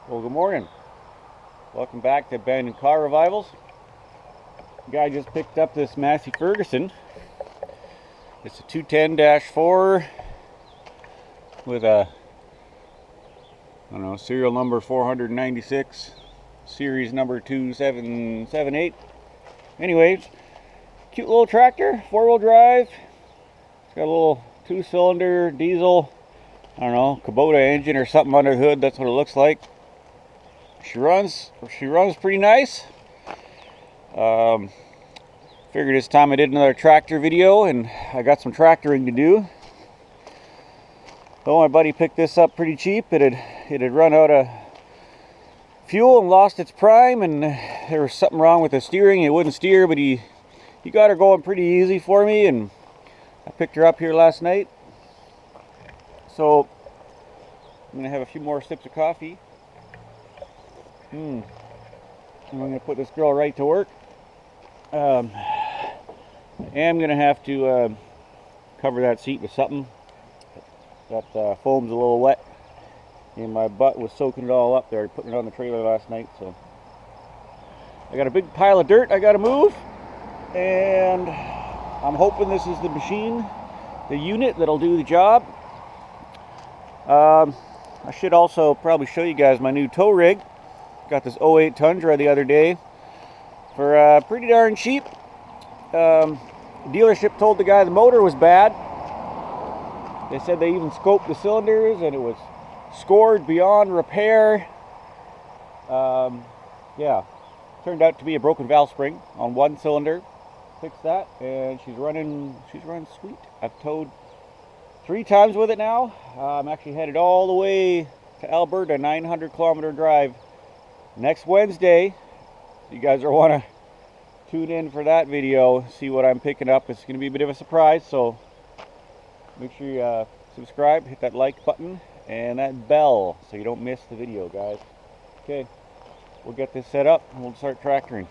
Well, good morning. Welcome back to Abandoned Car Revivals. Guy just picked up this Massey Ferguson. It's a 210-4 with a, I don't know, serial number 496, series number 2778. Anyways, cute little tractor, 4-wheel drive. It's got a little 2-cylinder diesel, I don't know, Kubota engine or something under the hood. That's what it looks like. She runs pretty nice. Figured it's time I did another tractor video, and I got some tractoring to do. Well, my buddy picked this up pretty cheap. It had run out of fuel and lost its prime, and there was something wrong with the steering. It wouldn't steer, but he got her going pretty easy for me, and I picked her up here last night. So I'm gonna have a few more sips of coffee. And I'm going to put this girl right to work. I am going to have to cover that seat with something. That foam's a little wet, and my butt was soaking it all up there, putting it on the trailer last night. So I got a big pile of dirt I got to move, and I'm hoping this is the machine, the unit that'll do the job. I should also probably show you guys my new tow rig. Got this 08 Tundra the other day for pretty darn cheap. Dealership told the guy the motor was bad. They said they even scoped the cylinders and it was scored beyond repair. Yeah, turned out to be a broken valve spring on one cylinder. Fixed that, and she's running sweet. I've towed 3 times with it now. I'm actually headed all the way to Alberta, 900-kilometer drive. Next Wednesday, you guys are want to tune in for that video, see what I'm picking up. It's going to be a bit of a surprise, so make sure you subscribe, hit that like button, and that bell so you don't miss the video, guys. Okay, we'll get this set up and we'll start tractoring.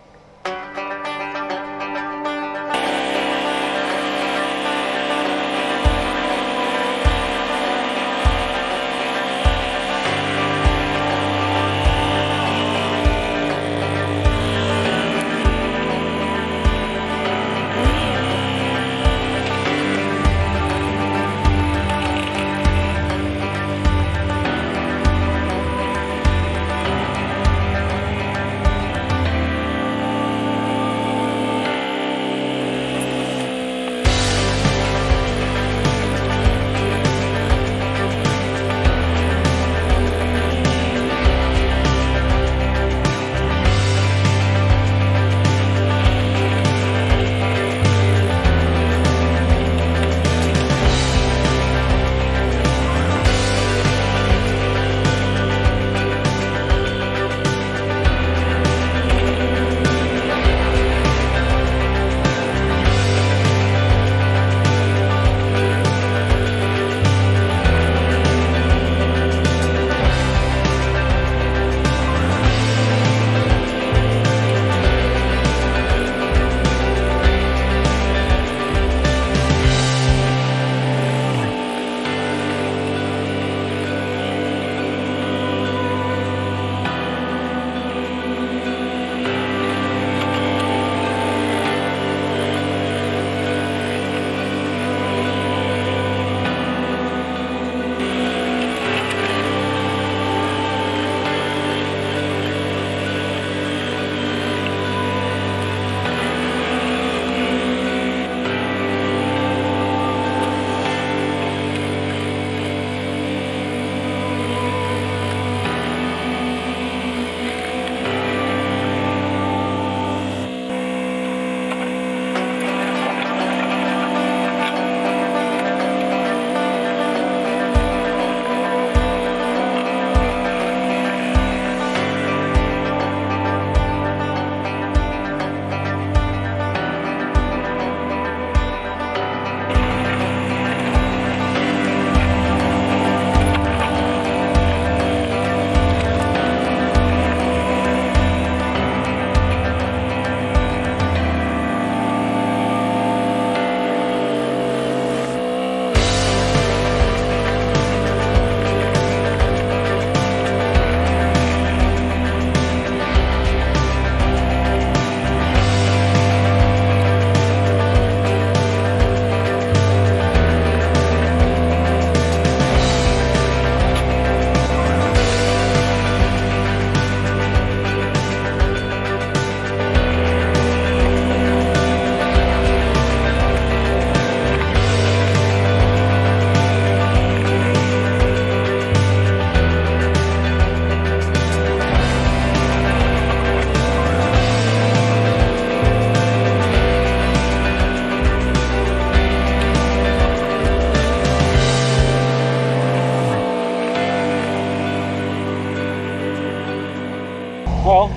well,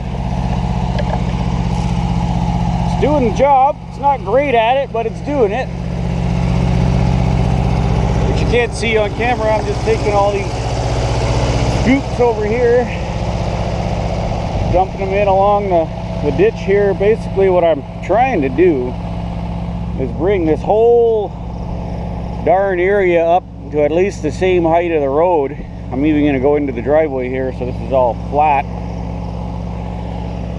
it's doing the job. It's not great at it, but it's doing it. Which you can't see on camera. I'm just taking all these scoops over here, dumping them in along the ditch here. Basically what I'm trying to do is bring this whole darn area up to at least the same height of the road. I'm even going to go into the driveway here, so this is all flat.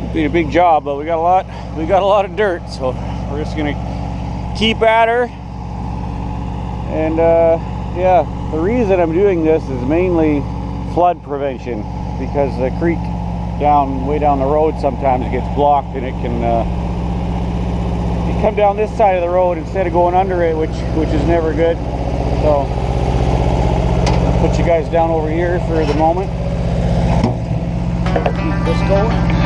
It'll be a big job, but we got a lot of dirt, so we're just going to keep at her. And yeah, the reason I'm doing this is mainly flood prevention, because the creek way down the road sometimes gets blocked, and it can come down this side of the road instead of going under it, which is never good. So I'll put you guys down over here for the moment. Keep this going.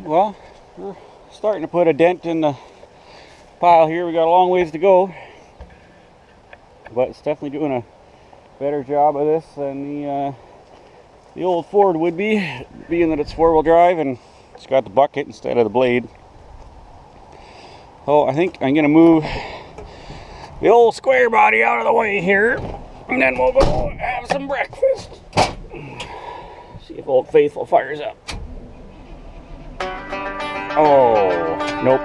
Well, we're starting to put a dent in the pile here. We got a long ways to go, but it's definitely doing a better job of this than the old Ford would be, being that it's four-wheel drive and it's got the bucket instead of the blade. So I think I'm gonna move the old square body out of the way here, and then we'll go have some breakfast. See if Old Faithful fires up. Oh, nope.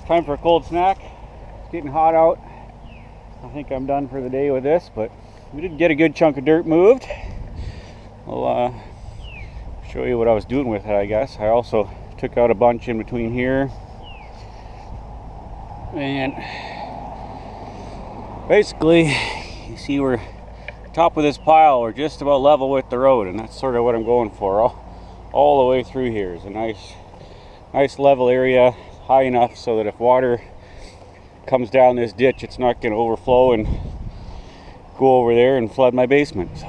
time for a cold snack. It's getting hot out. I think I'm done for the day with this, but we did get a good chunk of dirt moved. I'll show you what I was doing with it, I guess. I also took out a bunch in between here. And basically, you see we're top of this pile, we're just about level with the road, and that's sort of what I'm going for. All the way through here is a nice level area, high enough so that if water comes down this ditch, it's not going to overflow and go over there and flood my basement. So